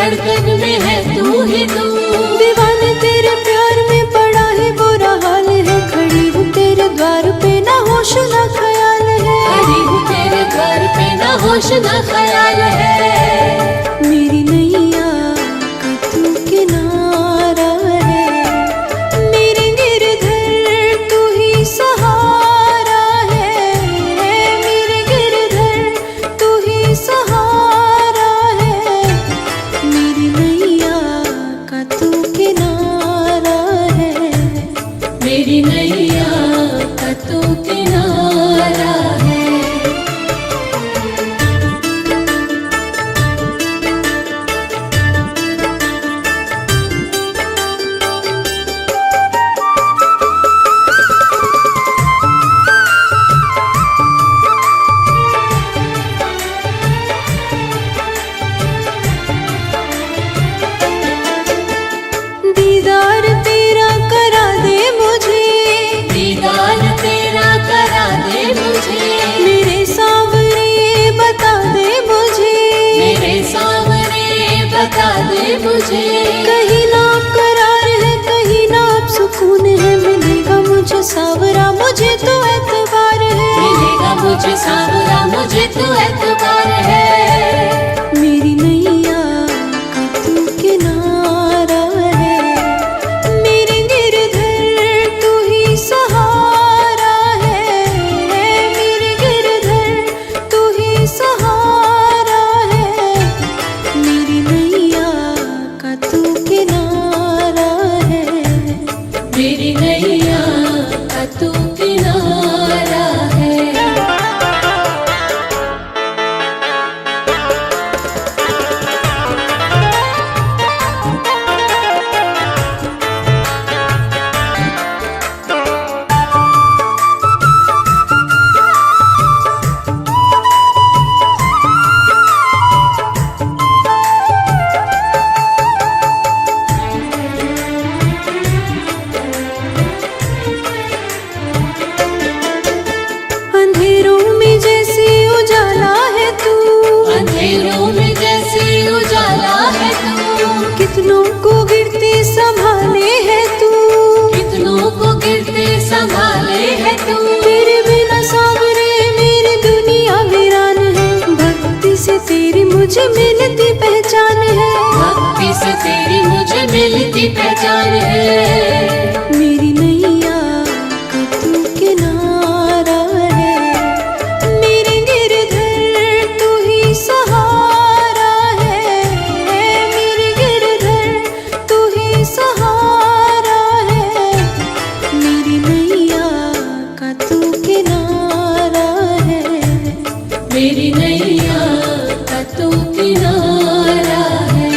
धड़कन में है तू ही तू। दीवाने तेरे प्यार में बड़ा ही बुरा हाल है, खड़ी हूँ तेरे द्वार पे ना होश ना ख्याल है। खड़ी हूँ तेरे द्वार पे ना होश ना ख्याल है। मेरी नैया का तू किनारा है, मेरे गिरधर तू ही सहारा है। मेरे गिरधर तू ही सहारा है, मेरी नैया का तू किनारा है। मेरी नैया का तू किनारा है। दीदार तेरा करा दे मुझे, दीदार तेरा करा दे मुझे। मेरे सावरे बता दे मुझे, मेरे सामने बता दे मुझे। कहीं ना करार है कहीं ना अब सुकून है। मिलेगा मुझे सावरा मुझे तो एतबार है, मिलेगा मुझे सावरा मुझे तो एतबार है। मेरी नैया का तू किनारा है, मेरे गिरधर तू ही सहारा है। मेरे गिरधर तू ही सहारा है, मेरी नैया का तू किनारा है। मेरी नैया का तू किनारा है। अंधेरों में जैसे उजाला है तू, अंधेरों में जैसे उजाला है तू। कितनों को गिरते संभाले है तू, कितनों को गिरते संभाले है तू। तेरे बिना सावरे मेरी दुनिया वीरान है। भक्ति से तेरी मुझे मिलती पहचान है, भक्ति से तेरी मुझे मिलती पहचान है। मेरी नैया का तू किनारा है, मेरे गिरधर तू ही सहारा है। मेरे गिरधर तू ही सहारा है, मेरी नैया का तू किनारा है। मेरी नैया का तू किनारा है।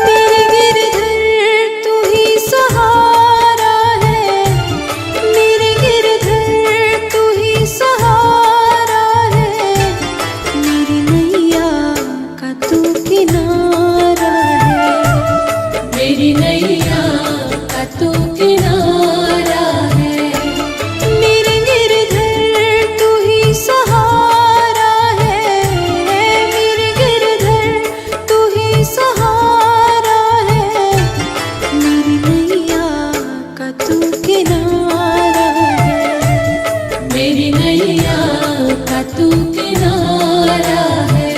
मेरे गिरधर तू ही सहारा है, मेरे गिरधर तू ही सहारा है, मेरी नैया का तू किनारा है। मेरी नैया का तू किनारा है। मेरे गिरधर तू ही सहारा है, मेरे गिरधर तू ही सहारा है, मेरी नैया का तू किनारा है। मेरी नैया का तू किनारा है।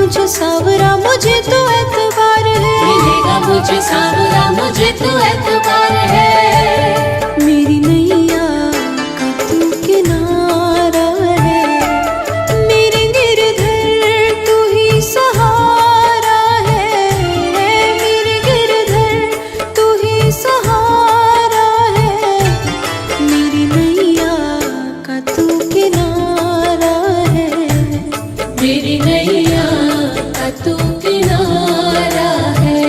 मुझे सावरा, मुझे तो एतबार है। मिलेगा मुझे सावरा, मुझे तो एतबार है। मेरी नैया का तू किनारा है, मेरे गिरधर तू ही सहारा है। मेरे गिरधर तू ही सहारा है, मेरी नैया का तू किनारा है। मेरी नैया का तू किनारा है।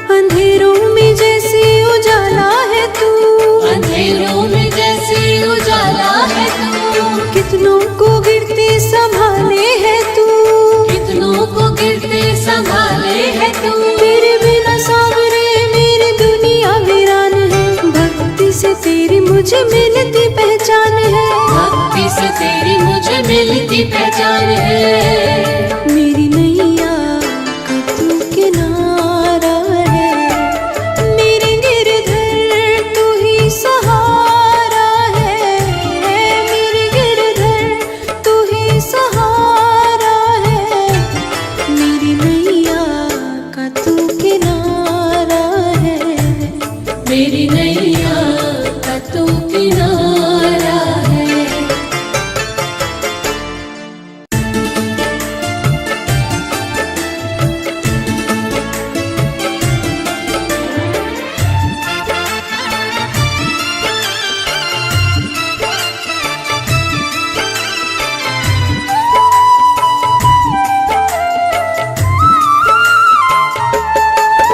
अंधेरों में जैसे उजाला है तू, अंधेरों में जैसे उजाला है तू, कितनों को गिरते संभाले है तू। कितनों को गिरते संभाले है तू। तेरे बिना सावरे मेरी दुनिया वीरान है, भक्ति से तेरी मुझे मिलती पहचान है। भक्ति से तेरी मुझे मिलती पहचान है। मेरी नैया का तू किनारा है, मेरे गिरधर तू ही सहारा है। मेरे गिरधर तू ही सहारा है, मेरी नैया का तू किनारा है। मेरी नैया का तू किनारा है।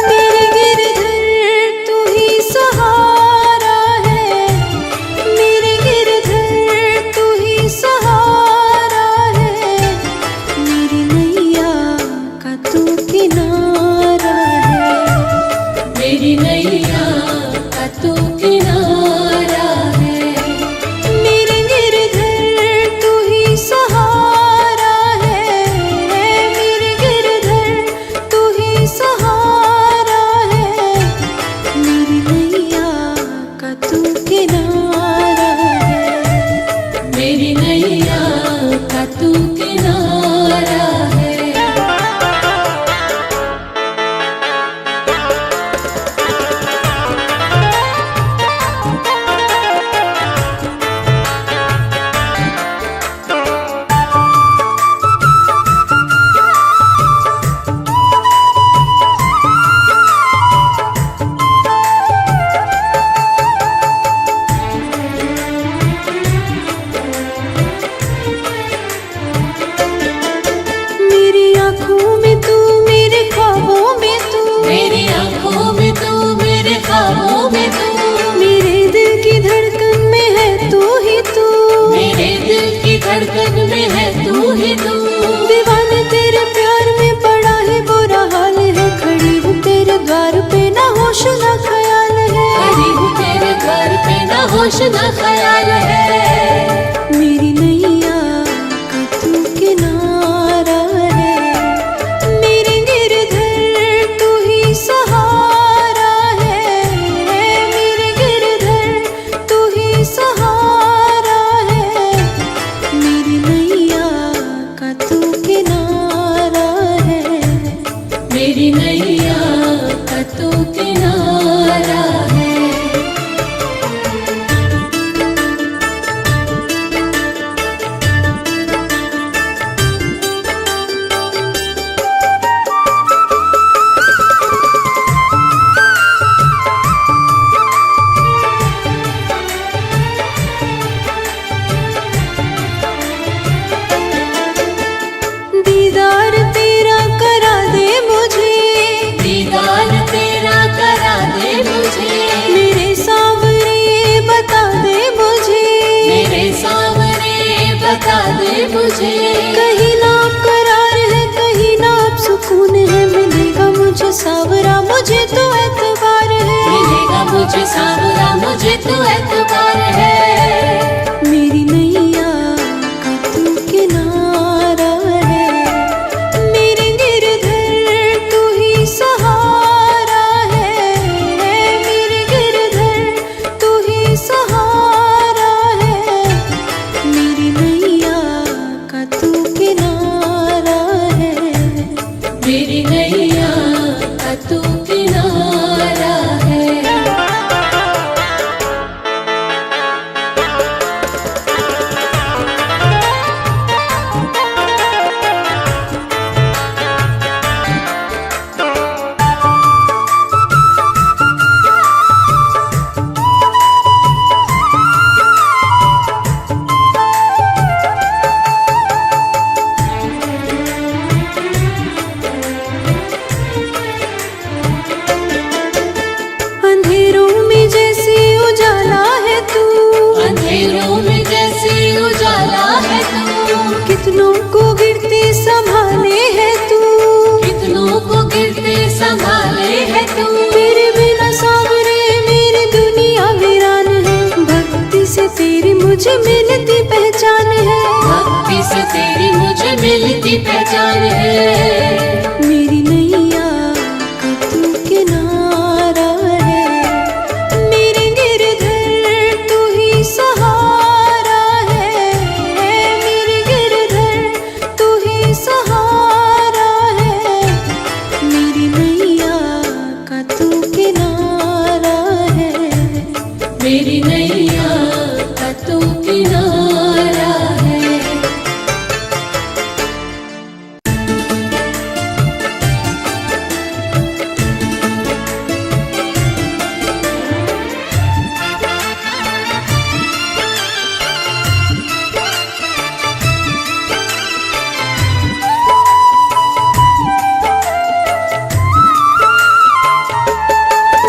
मेरे गिरधर तू ही सहारा है, मेरे गिरधर तू ही सहारा है, मेरी नैया का तू किनारा है। मेरी नैया का तू किनारा है। मेरे गिरधर तू ही सहारा है, मेरे गिरधर तू ही सहारा है, मेरी नैया का तू किनारा है। मेरी नैया का तू किनारा है। मेरी आँखों में तू, मेरे ख्वाबों में तू, मेरी आंखों में तू, मेरे ख्वाबों में तू, मेरे दिल की धड़कन में है तू ही तू। मेरे दिल की धड़कन में है तू ही तू। दीवाने तेरे प्यार में पड़ा है बुरा हाल है, खड़ी हूँ तेरे द्वार पे ना होश ना ख्याल है। खड़ी हूँ तेरे घर पे ना होश ना ख्याल है। मेरी नैया का तू किनारा है, मेरे गिरधर तू ही सहारा है। मेरे गिरधर तू ही सहारा है, मेरी नैया का तू किनारा है। मेरी नैया का तू किनारा है। दीदार तेरा करा दे मुझे, दीदार तेरा करा दे मुझे। मेरे सावरे बता दे मुझे, मेरे सामने बता दे मुझे। कहीं ना करार है, कहीं ना अब सुकून मुझे तो एतबार है। मेरी नैया का तू किनारा है, मेरे गिरधर तू ही सहारा है, मेरे गिरधर तू ही सहारा है, मेरी नैया का तू किनारा है, मेरी नैया का तू किनारा है। अंधेरों में जैसे उजाला है तू, अंधेरों में जैसे उजाला है तू, कितनों को गिरते संभाले है तू, कितनों को गिरते संभाले है तू। तेरे बिना सावरे मेरी दुनिया वीरान है, भक्ति से तेरी मुझे मिलती पहचान है, भक्ति से तेरी मुझे मिलती पहचान है। मेरी नैया का तू किनारा है, मेरे गिरधर तू ही सहारा है, मेरे गिरधर तू ही सहारा है, मेरी नैया का तू किनारा है, मेरी नैया का तू किनारा है।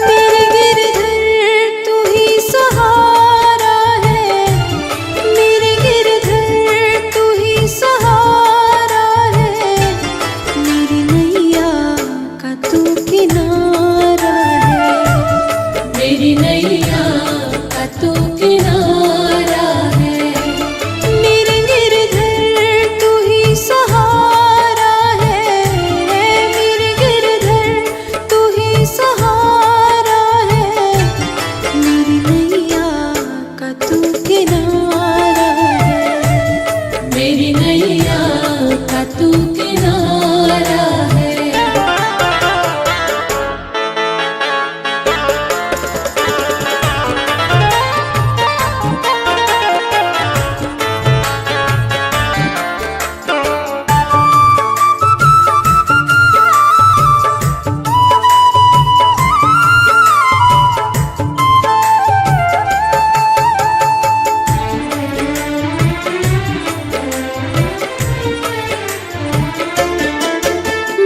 मेरे गिरधर तू ही सहारा है, मेरे गिरधर तू ही सहारा है, मेरी नैया का तू किनारा है, मेरी नैया का तू किनारा है। मेरे गिरधर तू ही सहारा है, मेरे गिरधर तू ही सहारा है, मेरी नैया का तू किनारा है, मेरी नैया का तू किनारा है।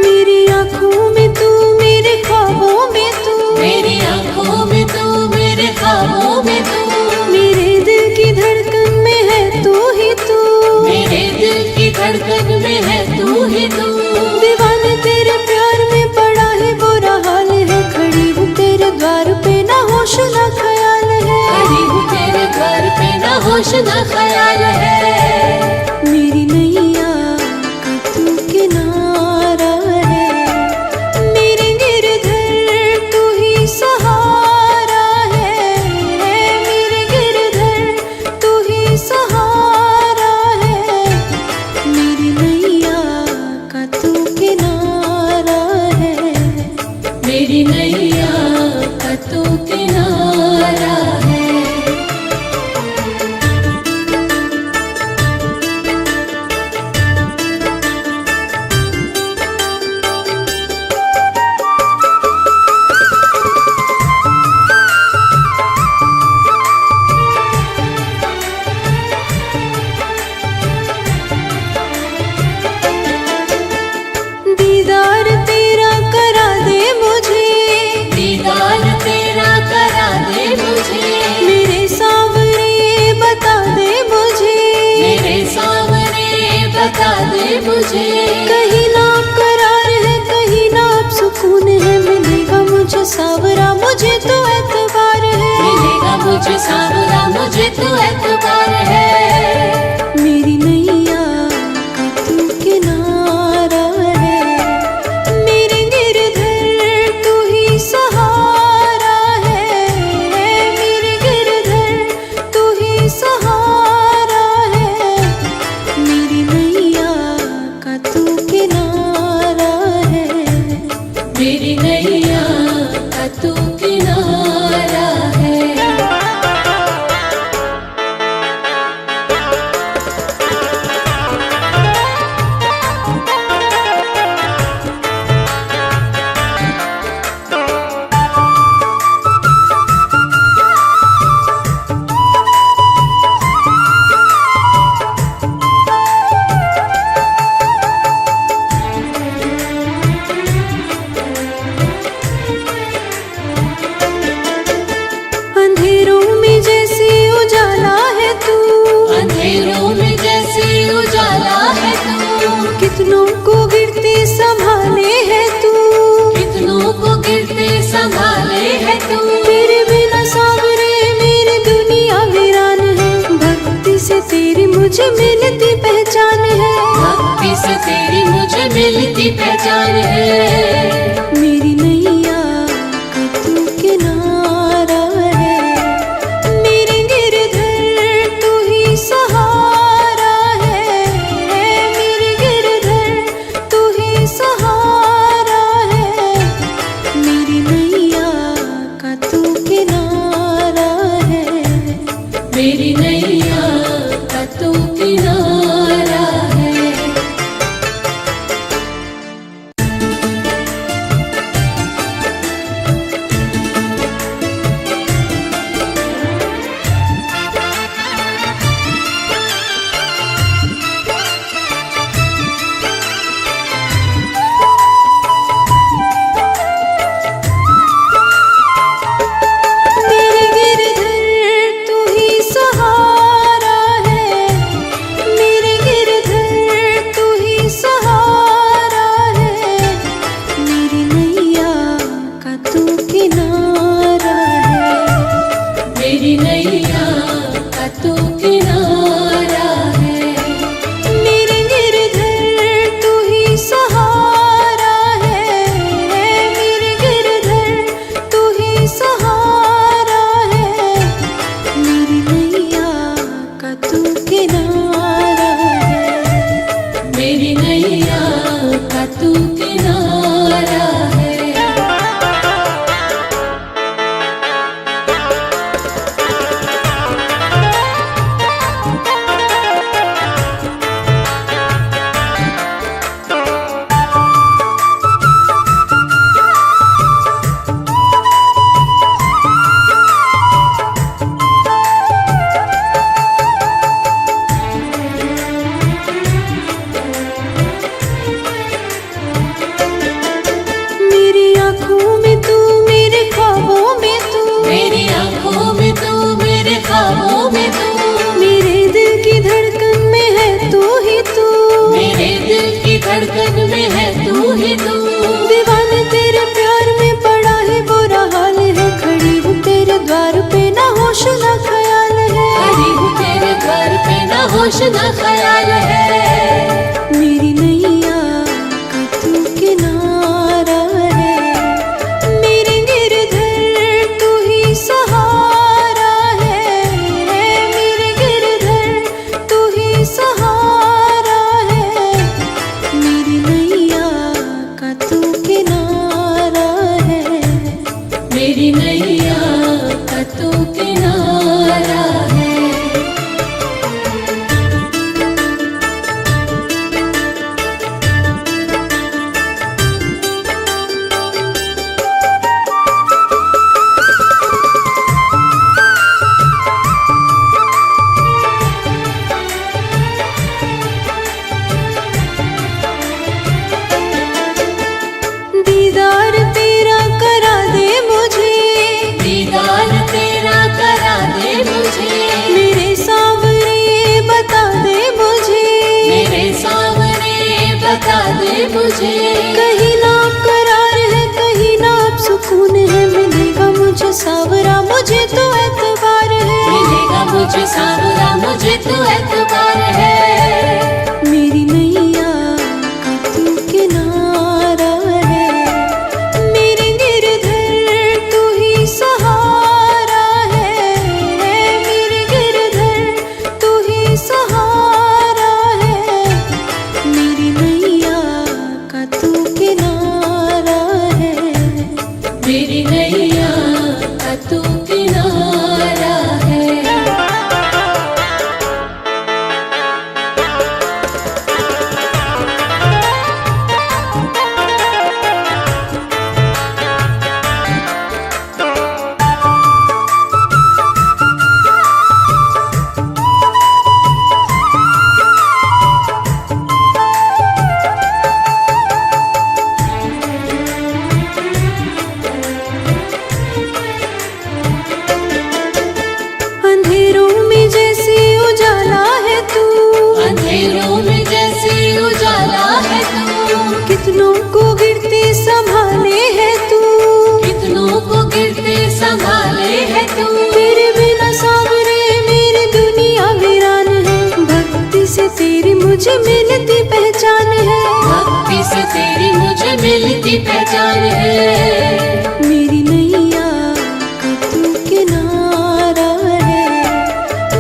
मेरी आँखों में तू, मेरे ख्वाबों में तू, मेरी आंखों में तू, मेरे ख्वाबों में तू, मेरे दिल की धड़कन में है तू ही तू, मेरे दिल की धड़कन में है तू ही तू। दीवाने तेरे प्यार में पड़ा है बुरा हाल है, खड़ी हूँ तेरे द्वार पे ना होश ना ख्याल है, खड़ी हूँ तेरे घर पे ना होश ना ख्याल है। मेरी नैया का तू किनारा है, मेरे गिरधर तू ही सहारा है, मेरे गिरधर तू ही सहारा है, मेरी नैया का तू किनारा है, मेरी नैया का तू किनारा है। दीदार तेरा करा दे मुझे, दीदार तेरा करा दे मुझे, मेरे सावरे बता दे मुझे, मेरे सामने बता दे मुझे। कहीं ना करार है कहीं ना अब सुकून है, मिलेगा मुझे सावरा मुझे तो एतबार है, मिलेगा मुझे कितनों को गिरते संभाले है तू, कितनों को गिरते संभाले है तू। तेरे बिना सावरे मेरी दुनिया वीरान है, भक्ति से तेरी मुझे मिलती पहचान है, भक्ति से तेरी मुझे मिलती पहचान है। मेरी नैया का तू किनारा है, मेरे गिरधर तू ही सहारा है, मेरे गिरधर तू ही सहारा है, मेरी नैया का तू किनारा है, मेरी नैया का तू किनारा है। मेरे गिरधर तू ही सहारा है, मेरे गिरधर तू ही सहारा है, मेरी नैया का तू किनारा है, मेरी नैया का तू किनारा है। मेरे गिरधर तू ही सहारा है, मेरे गिरधर तू ही सहारा है, मेरी नैया का तू किनारा है, मेरी नैया का तू किनारा है। मेरी आँखों में तू, मेरे ख्वाबों में तू, मेरी आंखों में तू, मेरे ख्वाबों में तू, मेरे दिल की धड़कन में है तू ही तू, मेरे दिल की धड़कन में है तू ही तू। दीवाने तेरे प्यार में पड़ा है बुरा हाल है, खड़ी हूँ तेरे द्वार पे ना होश ना ख्याल है, खड़ी हूँ तेरे घर पे ना होश ना ख्याल है। मेरी नैया का तू किनारा है, मेरे गिरधर तू ही सहारा है, मेरे गिरधर तू ही सहारा है, मेरी नैया का तू किनारा है, मेरी नैया का तू किनारा है। दीदार तेरा करा दे मुझे, दीदार तेरा करा दे मुझे, मेरे सावरे बता दे मुझे, मेरे सामने बता दे मुझे। कहीं ना करार है कहीं ना अब सुकून है, मिलेगा मुझे सावरा मुझे तो एतबार है, मिलेगा मुझे सावरा मुझे तो एतबार है। मेरी नैया का तू किनारा है, मेरे गिरधर तू ही सहारा है, मेरे गिरधर तू ही सहारा है, मेरी नैया का तू किनारा है, मेरी नैया का तू किनारा है। मुझे मिलती पहचान है। भक्ति से तेरी मुझे मिलती पहचान है। मेरी नैया का तू किनारा है,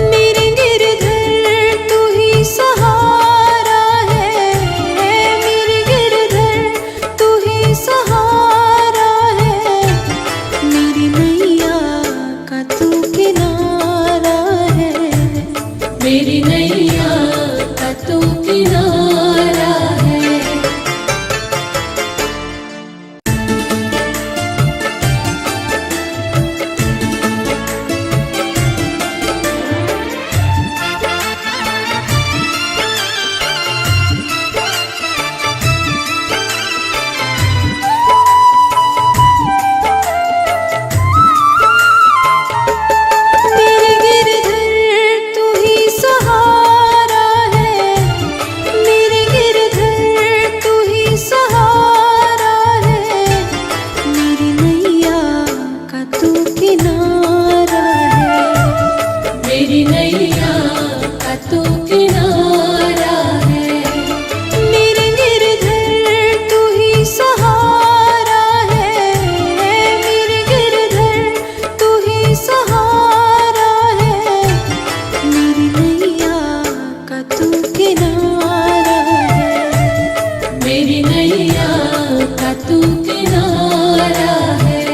मेरे गिरधर तू ही सहारा है। मेरे गिरधर तू ही सहारा है, मेरी नैया का तू किनारा है। मेरी नैया का तू किनारा है। मेरे गिरधर तू ही सहारा है, मेरे गिरधर तू ही सहारा है। मेरी नैया का तू किनारा है। मेरी नैया का तू किनारा है। मेरे गिरधर तू ही सहारा है, मेरे गिरधर तू ही सहारा है। मेरी नैया का तू किनारा है। मेरी नैया का तू किनारा है।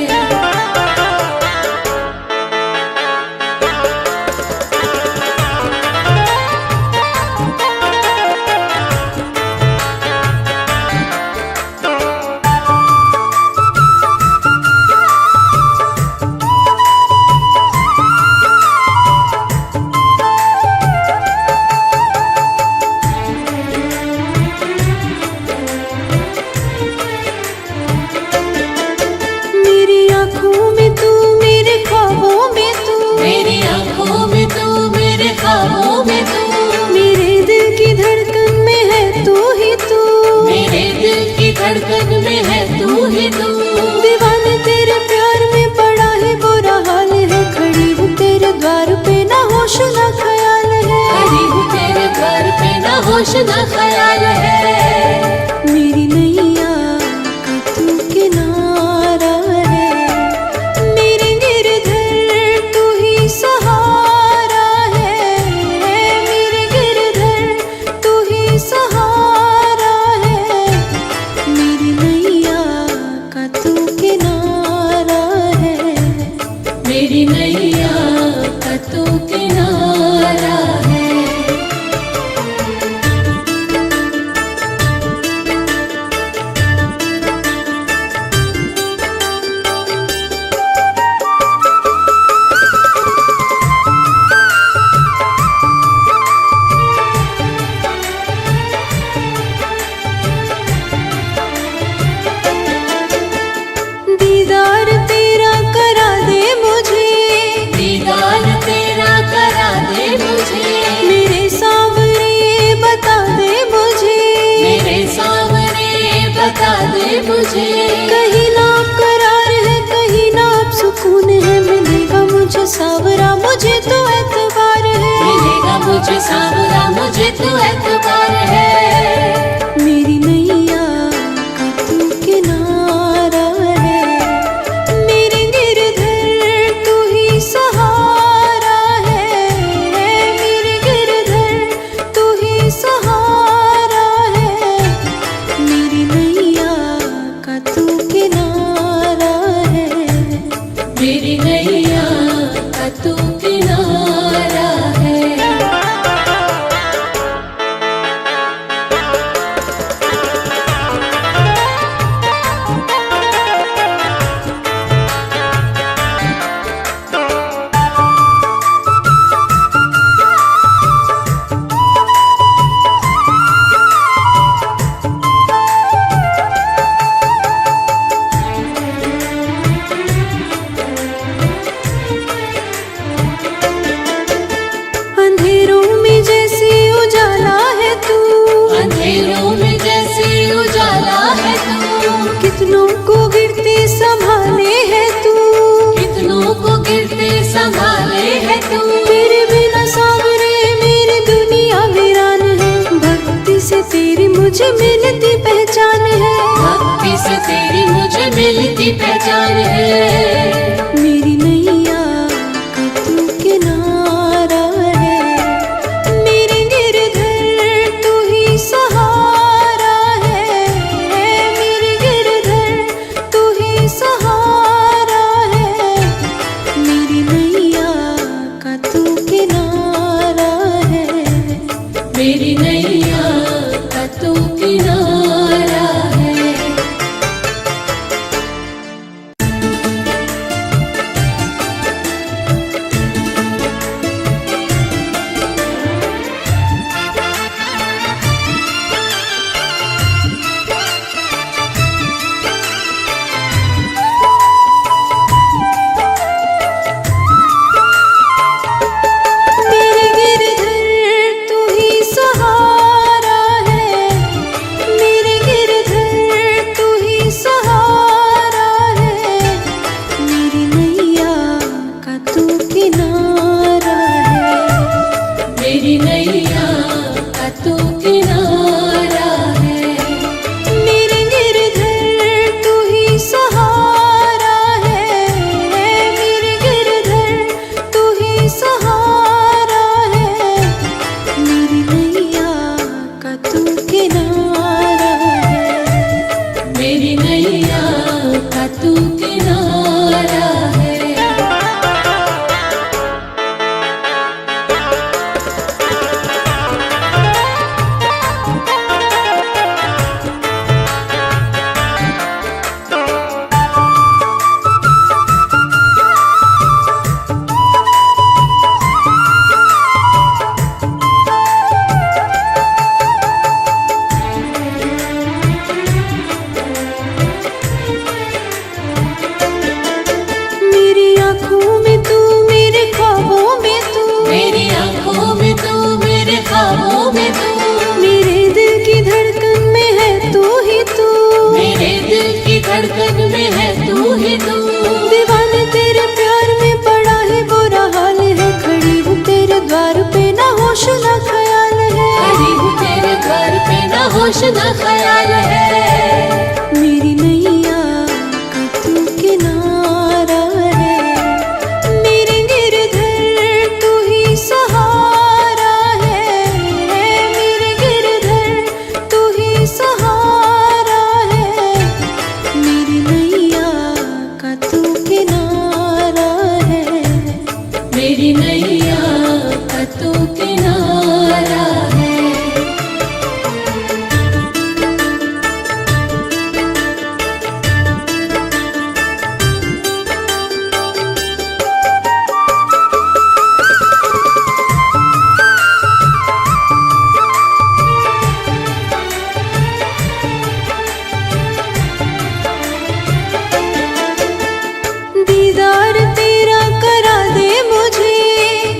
मेरी आँखों में तू, मेरे ख्वाबों में तू, मेरी आंखों में तू, मेरे ख्वाबों में तू, मेरे दिल की धड़कन में है तू ही तू। मेरे दिल की धड़कन में है तू ही तू। दीवाने तेरे प्यार में बड़ा ही बुरा हाल है, खड़ी हूँ तेरे द्वार पे ना होश ना ख्याल है। खड़ी हूँ तेरे द्वार पे ना होश ना ख्याल है। मेरी नैया का तू किनारा है, मेरे गिरधर तू ही सहारा है। मेरे गिरधर तू ही सहारा है, मेरी नैया का तू किनारा है। मेरी नैया का तू किनारा है। दीदार तेरा करा दे मुझे, दीदार तेरा करा दे मुझे। मेरे सावरे बता दे मुझे, मेरे सामने बता दे मुझे। कहीं ना करार है, कहीं ना अब सुकून है। मिलेगा मुझे सावरा, मुझे तो एतबार है। मिलेगा मुझे सावरा, मुझे तो एतबार है। मेरी नैया का तू किनारा है, मेरे गिरधर तू ही सहारा है। मेरे गिरधर तू ही सहारा है, मेरी नैया का तू किनारा है। मेरी नैया का तू किनारा है। कितनों को गिरते संभाले है तू, कितनों को गिरते संभाले है तू। तेरे बिना सावरे मेरी दुनिया वीरान है। भक्ति तेरी मुझे मिलती पहचान है, भक्ति से तेरी मुझे मिलती पहचान है। मेरी नैया का तू किनारा है, मेरे गिरधर तू ही सहारा है, मेरे गिरधर तू ही सहारा है, मेरी नैया का तू किनारा है, मेरी नैया का तू किनारा है। मेरे गिरधर तू ही सहारा है, मेरे गिरधर तू ही सहारा है, मेरी नैया का तू किनारा है, मेरी नैया का तू किनारा है। मेरे गिरधर तू ही सहारा है, मेरे गिरधर तू ही सहारा है, मेरी नैया का तू किनारा है, मेरी नैया का तू किनारा है। मेरी आँखों में तू, मेरे ख्वाबों में तू, मेरी आंखों में तू, मेरे ख्वाबों में तू, मेरे दिल की धड़कन में है तू ही तू, मेरे दिल की धड़कन में है तू ही तू। दीवाने तेरे प्यार में बड़ा ही बुरा हाल है, खड़ी हूँ तेरे द्वार पे ना होश ना ख्याल है, खड़ी हूँ तेरे द्वार पे ना होश ना ख्याल है। मेरी नैया का तू किनारा है, मेरे गिरधर तू ही सहारा है, मेरे गिरधर तू ही सहारा है, मेरी नैया का तू किनारा है, मेरी नैया का तू किनारा है। दीदार तेरा करा दे मुझे,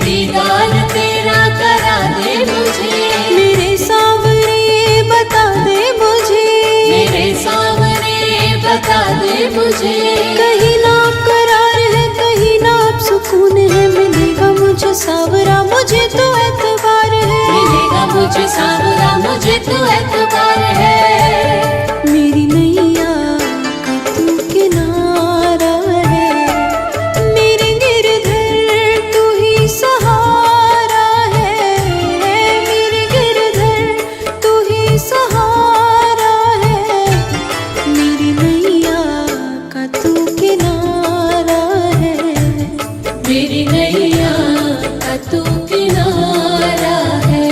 दीदार तेरा करा दे मुझे, मेरे सावरे बता दे मुझे, मेरे सामने बता दे मुझे। कहीं ना करार है, कहीं ना अब सुकून है, मिलेगा मुझे सावरा मुझे तो एतबार है, मिलेगा मुझे सावरा मुझे तो एतबार है। मेरी नैया का तू किनारा है, मेरे गिरधर तू ही सहारा है, मेरे गिरधर तू ही सहारा है, मेरी नैया का तू किनारा है, मेरी नैया का तू किनारा है।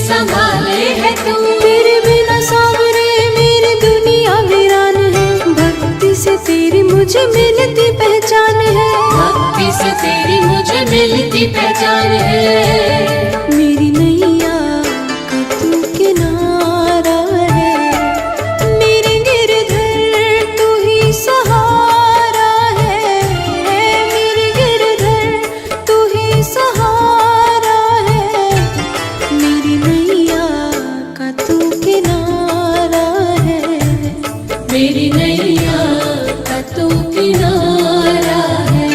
संभाले है तू, तेरे बिना सावरे मेरी दुनिया वीरान है, मुझे मिलती पहचान है, भक्ति से तेरी मुझे मिलती पहचान है। मेरी नैया का तू किनारा है, मेरे गिरधर तू ही सहारा है, मेरे गिरधर तू ही सहारा है, मेरी नैया का तू किनारा है, मेरी नैया का तू किनारा है।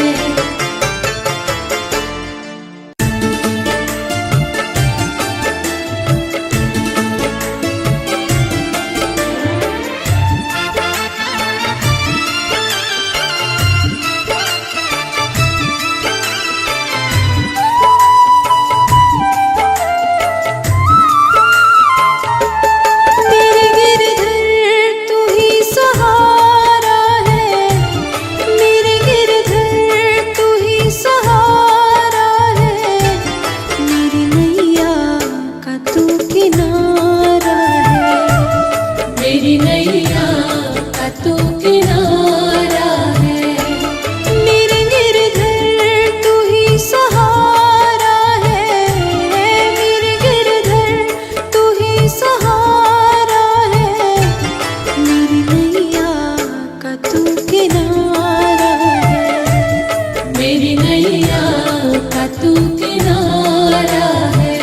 मेरे गिरधर तू ही सहारा है, मेरे गिरधर तू ही सहारा है, मेरी नैया का तू किनारा है, मेरी नैया का तू किनारा है। मेरे गिरधर तू ही सहारा है, मेरे गिरधर तू ही सहारा है, मेरी नैया का तू किनारा है, मेरी नैया का तू किनारा है।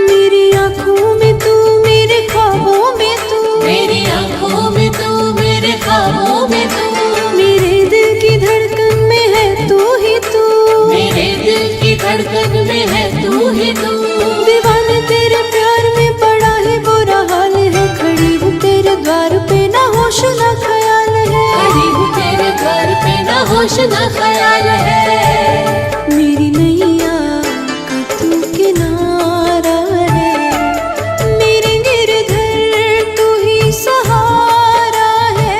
मेरी आँखों में तू, मेरे ख्वाबों में तू, मेरी आंखों में तू, मेरे ख्वाबों में तू, मेरे दिल की धड़कन में है तू ही तू, मेरे दिल की धड़कन में है तू ही तू। दीवाने तेरे प्यार में पड़ा है बुरा हाल है, खड़ी हूँ तेरे द्वार पे ना होश ना ख्याल है, खड़ी हूँ तेरे घर पे ना होश ना ख्याल है। मेरी नैया का तू किनारा है, मेरे गिरधर तू ही सहारा है,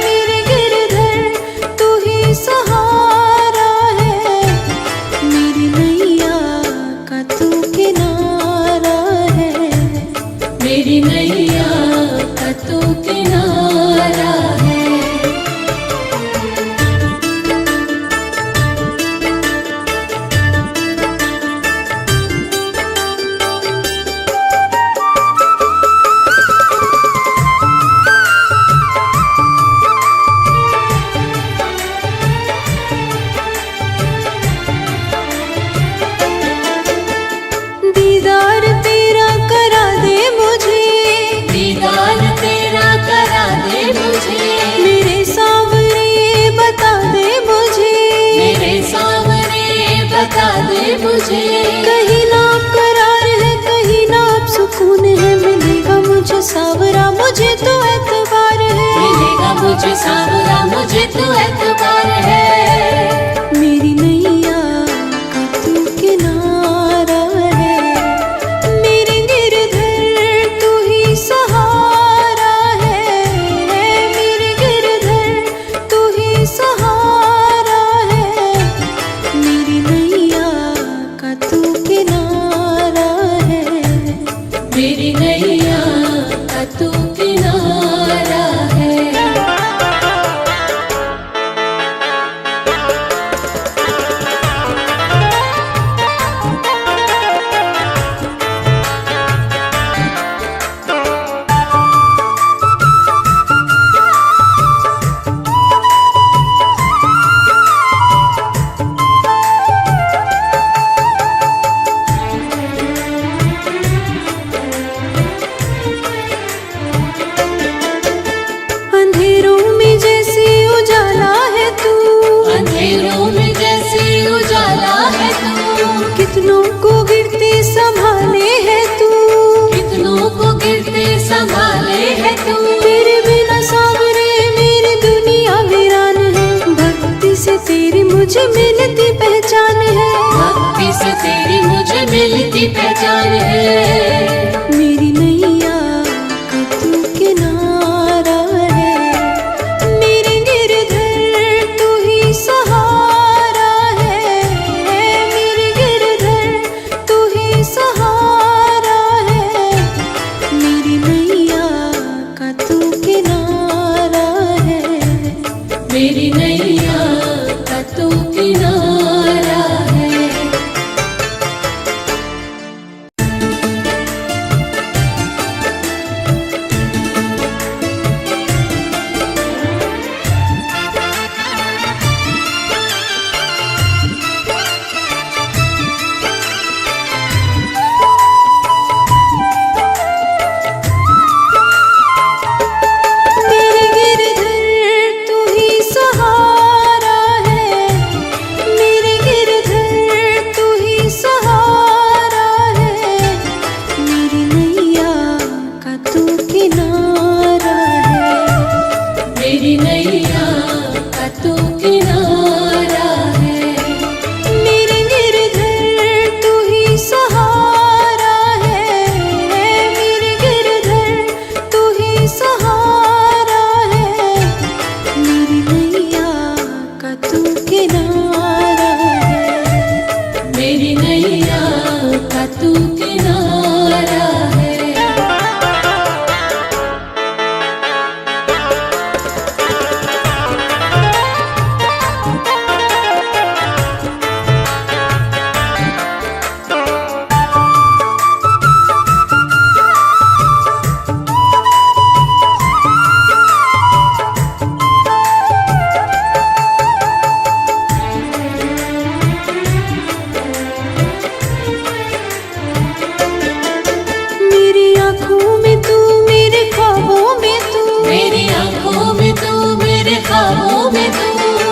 मेरे गिरधर तू ही सहारा है, मेरी नैया का तू किनारा है, मेरी नैया का तू किनारा है। दीदार तेरा करा दे मुझे, दीदार तेरा करा दे मुझे, मेरे सावरे बता दे मुझे, मेरे सामने बता दे मुझे। कहीं ना करार है, कहीं ना अब सुकून है, मिलेगा मुझे सावरा मुझे तो एतबार है, मिलेगा मुझे सावरा मुझे तो एतबार है। मेरी नैया का तू किनारा है, मेरे गिरधर तू ही सहारा है, मेरे गिरधर तू ही सहारा है, मेरी नैया का तू किनारा है, मेरी नैया का तू किनारा है। मुझे मिलती पहचान है, भक्ति से तेरी मुझे मिलती पहचान है। मेरी नैया का तू किनारा है, मेरे गिरधर तू ही सहारा है, मेरे गिरधर तू ही सहारा है, मेरी नैया का तू किनारा है, मेरी नैया का तू किनारा है। मेरे गिरधर तू ही सहारा है, मेरे गिरधर तू ही सहारा है, मेरी नैया का तू किनारा है, मेरी नैया का तू किनारा है। मेरे गिरधर तू ही सहारा है, मेरे गिरधर तू ही सहारा है, मेरी नैया का तू किनारा है, मेरी नैया का तू किनारा है। मेरी आँखों में तू, मेरे ख्वाबों में तू, मेरी आंखों में तू, मेरे ख्वाबों में तू,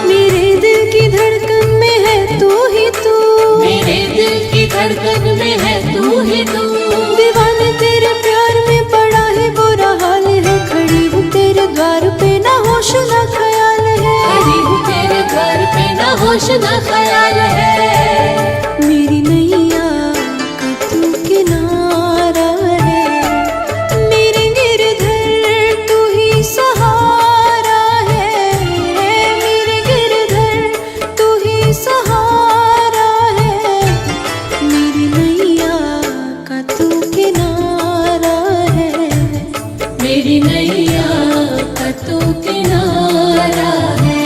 मेरे दिल की धड़कन में है तू ही तू, मेरे दिल की धड़कन में है तू ही तू। दीवाने तेरे प्यार में पड़ा है बुरा हाल है, खड़ी हूँ तेरे द्वार पे ना होश ना ख्याल है, खड़ी हूँ तेरे घर पे ना होश ना ख्याल है। मेरी नैया का तू किनारा है, मेरे गिरधर तू ही सहारा है, मेरे गिरधर तू ही सहारा है, मेरी नैया का तू किनारा है, मेरी नैया का तू किनारा है।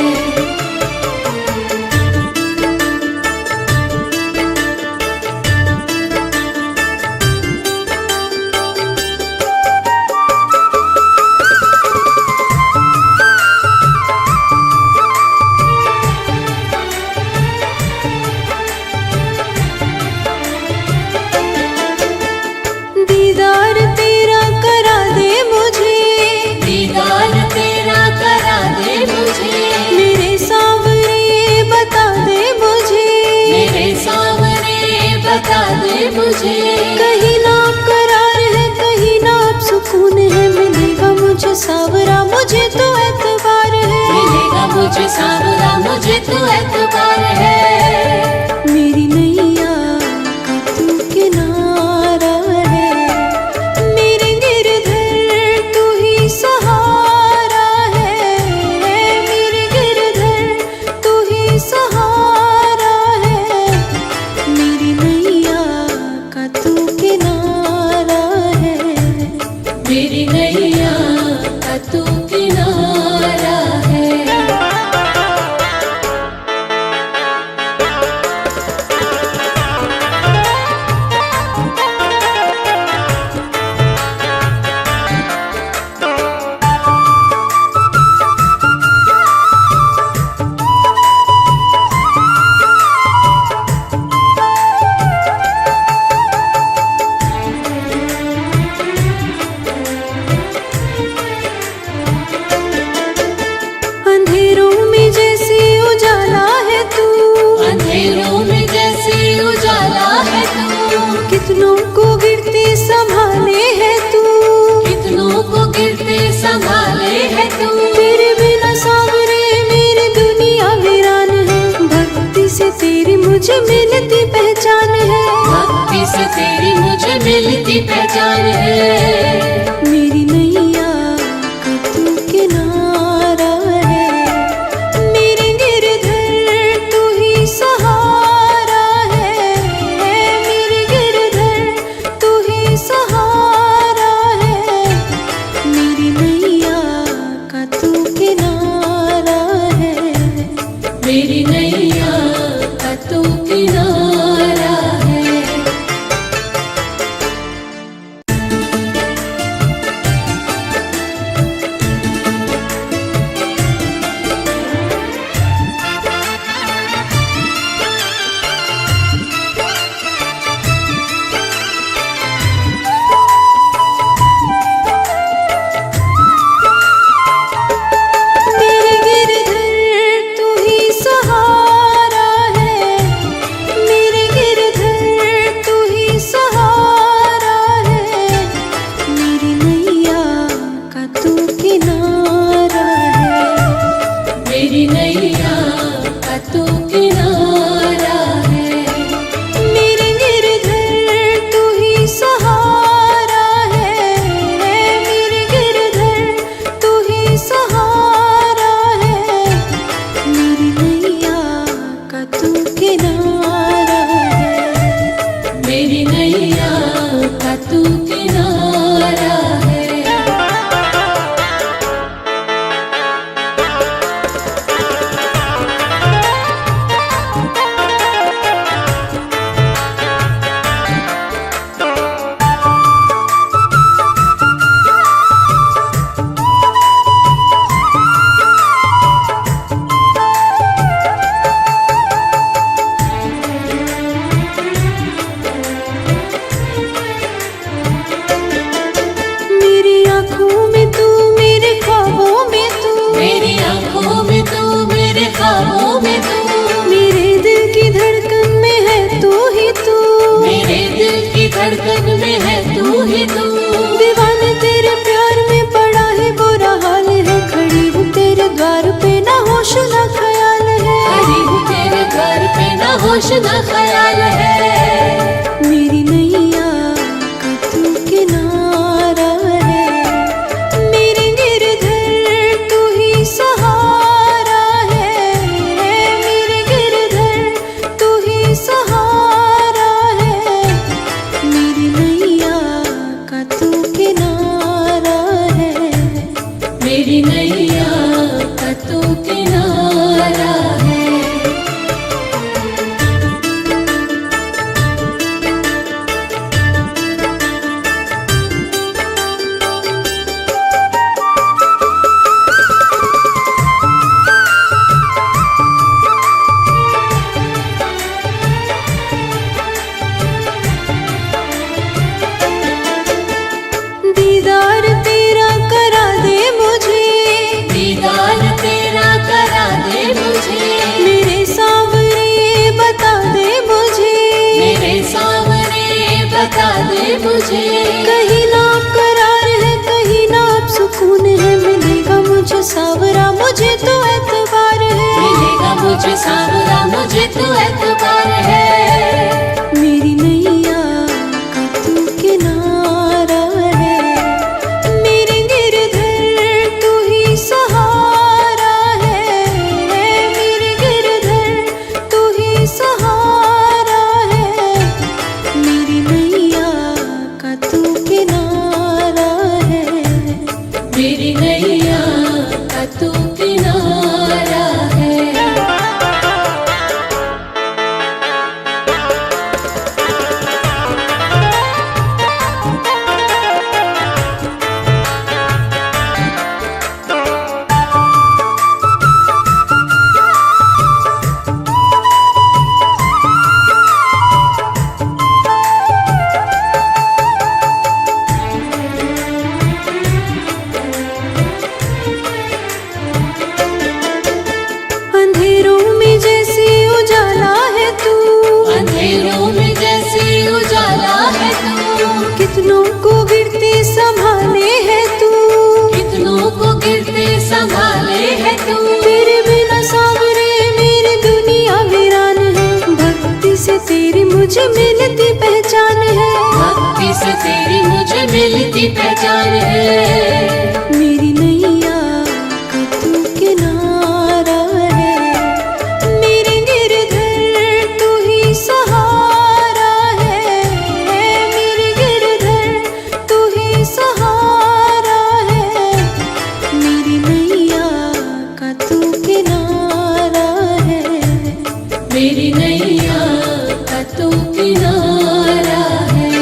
दीदार तेरा करा दे मुझे, दीदार तेरा करा दे मुझे, मेरे सावरे बता दे मुझे, मेरे सामने बता दे मुझे। कहीं ना करार है, कहीं ना अब सुकून है, मिलेगा मुझे सावरा मुझे तो एतबार है, मिलेगा मुझे सावरा मुझे तो एतबार है। मेरी नैया का तू किनारा है, मेरे गिरधर तू ही सहारा है, मेरे गिरधर तू ही सहारा है, मेरी नैया का तू किनारा है, मेरी नैया का तू किनारा है। कितनों को गिरते संभाले है तू, कितनों को गिरते संभाले है तू। तेरे बिना सावरे मेरी दुनिया वीरान है। भक्ति से तेरी मुझे मिलती पहचान है। मेरी नैया का तू किनारा है, मेरे गिरधर तू ही सहारा है। मेरे गिरधर तू ही सहारा है, मेरी नैया का तू किनारा है। मेरी नैया का तू किनारा है। मेरे गिरधर तू ही सहारा है, मेरे गिरधर तू ही सहारा है। मेरी नैया का तू किनारा है। मेरी नैया का तू किनारा है। मेरे गिरधर तू ही सहारा है, मेरे गिरधर तू ही सहारा है। मेरी नैया का तू किनारा है। मेरी नैया का तू किनारा है। मेरी आँखों में तू, मेरे ख्वाबों में तू, मेरी आंखों में तू, मेरे ख्वाबों में तू, मेरे दिल की धड़कन में है तू ही तू। मेरे दिल की धड़कन में है तू ही तू। दीवाने तेरे प्यार में पड़ा है बुरा हाल है, खड़ी हूँ तेरे द्वार पे ना होश ना ख्याल है। खड़ी हूँ तेरे घर पे ना होश ना ख्याल है। मेरी नैया का तू किनारा है, मेरे गिरधर तू ही सहारा है। मेरे गिरधर तू ही सहारा है, मेरी नैया का तू किनारा है। मेरी नैया का तू किनारा है। दीदार तेरा करा दे मुझे, दीदार तेरा करा दे मुझे। मेरे सावरे बता दे मुझे, मेरे सामने बता दे मुझे। कहीं ना करार है, कहीं ना अब सुकून है। मिलेगा मुझे सावरा, मुझे तो एतबार है। मिलेगा मुझे सावरा, मुझे तो एतबार है। मेरी नैया का तू किनारा है, मेरे गिरधर तू ही सहारा है। मेरे गिरधर तू ही सहारा है, मेरी नैया का तू किनारा है। मेरी नैया का तू किनारा है। कितनों को गिरते संभाले है तू, कितनों को गिरते संभाले है तू। तेरे बिना सावरे मेरी दुनिया वीरान है। भक्ति से तेरी मुझे मिलती पहचान मिलती पहचान है। मेरी नैया का तू किनारा है, मेरे गिरधर तू ही सहारा है, मेरे गिरधर तू ही सहारा है, मेरी नैया का तू किनारा है, मेरी नैया का तू किनारा है।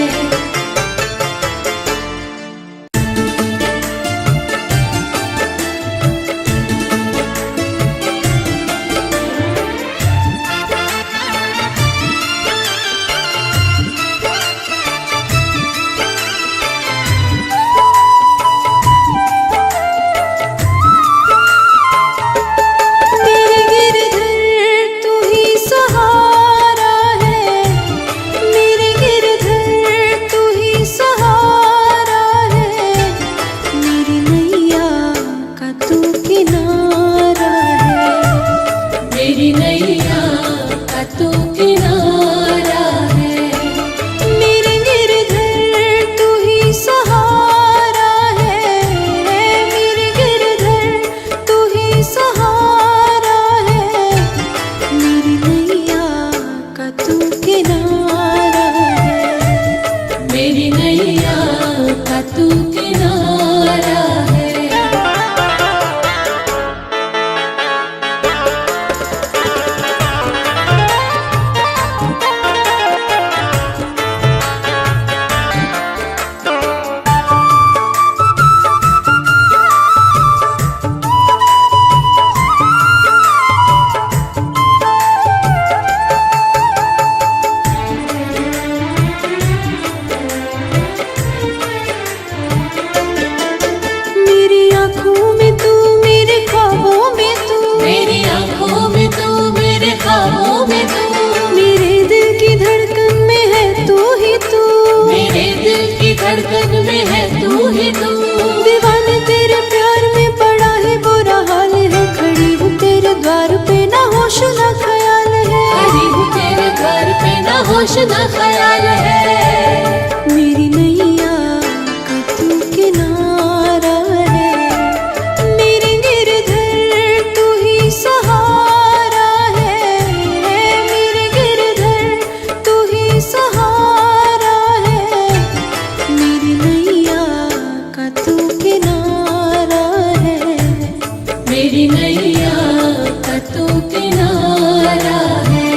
मेरे गिरधर तू ही सहारा है, मेरे गिरधर तू ही सहारा है, मेरी नैया का तू किनारा है, मेरी नैया का तू किनारा है। मेरे गिरधर तू ही सहारा है, मेरे गिरधर तू ही सहारा है, मेरी नैया का तू किनारा है, मेरी नैया का तू किनारा है। मेरी आँखों में तू, मेरे ख्वाबों में तू, मेरी आंखों में तू, मेरे ख्वाबों में तू, मेरे दिल की धड़कन में है तू ही तू, मेरे दिल की धड़कन में है तू ही तू। दीवाने तेरे प्यार में बड़ा ही बुरा हाल है, खड़ी हूँ तेरे द्वार पे ना होश ना ख्याल है, खड़ी हूँ तेरे घर पे ना होश ना ख्याल है। मेरी नैया का तू किनारा है, मेरे गिरधर तू ही सहारा है, मेरे गिरधर तू ही सहारा है, मेरी नैया का तू किनारा है, मेरी नैया का तू किनारा है।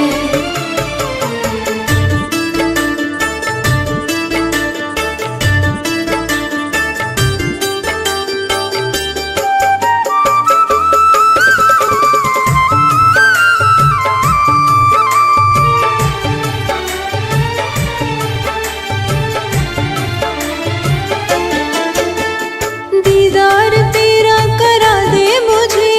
दीदार तेरा करा दे मुझे,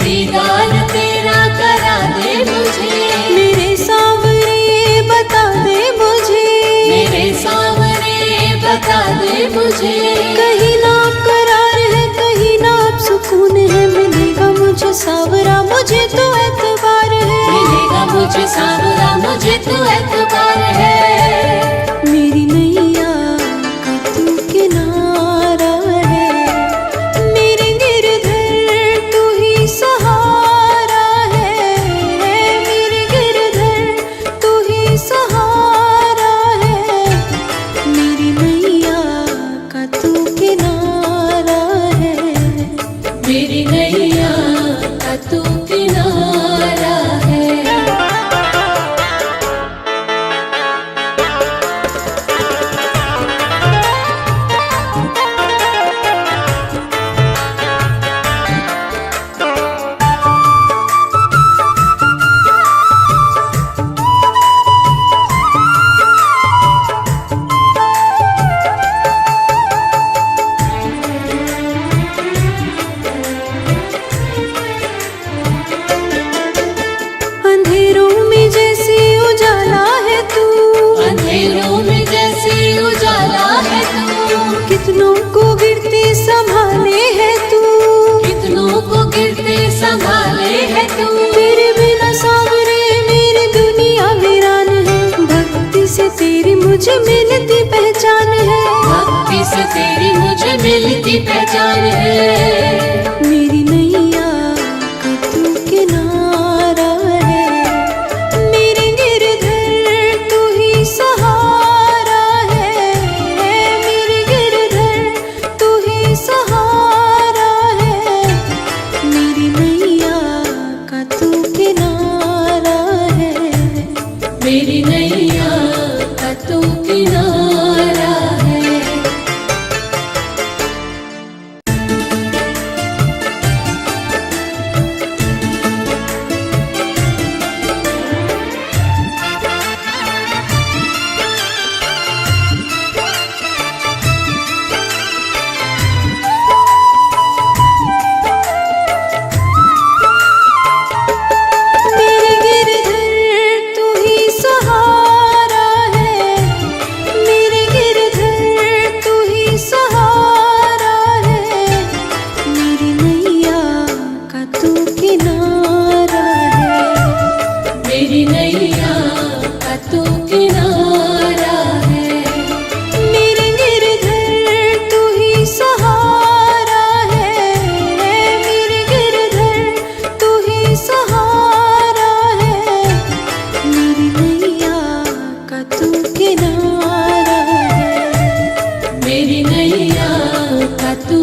दीदार तेरा करा दे मुझे, मेरे सावरे बता दे मुझे, मेरे सामने बता दे मुझे। कहीं ना करार है, कहीं ना अब सुकून है, मिलेगा मुझे सावरा मुझे तो एतबार है, मिलेगा मुझे सावरा मुझे तो एतबार है। मेरी नैया का तू किनारा है, मेरे गिरधर तू ही सहारा है, मेरे गिरधर तू ही सहारा है, मेरी नैया का तू किनारा है, मेरी नैया का तू किनारा है। कितनों को गिरते संभाले है तू, कितनों को गिरते संभाले है तू। तेरे बिना सावरे मेरी दुनिया वीरान है, भक्ति से तेरी मुझे मिलती पहचान है। भक्ति किसी से तेरी मुझे मिलती पहचान है। मेरी नैया का तू किनारा है, मेरे गिरधर तू ही सहारा है, मेरे गिरधर तू ही सहारा है, मेरी नैया का तू किनारा है, मेरी नैया का तू किनारा है। मेरे गिरधर तू ही सहारा है, मेरे गिरधर तू ही सहारा है, मेरी नैया का तू किनारा है, मेरी नैया का तू किनारा है। मेरे गिरधर तू ही सहारा है, मेरे गिरधर तू ही सहारा है, मेरी नैया का तू किनारा है, मेरी नैया का तू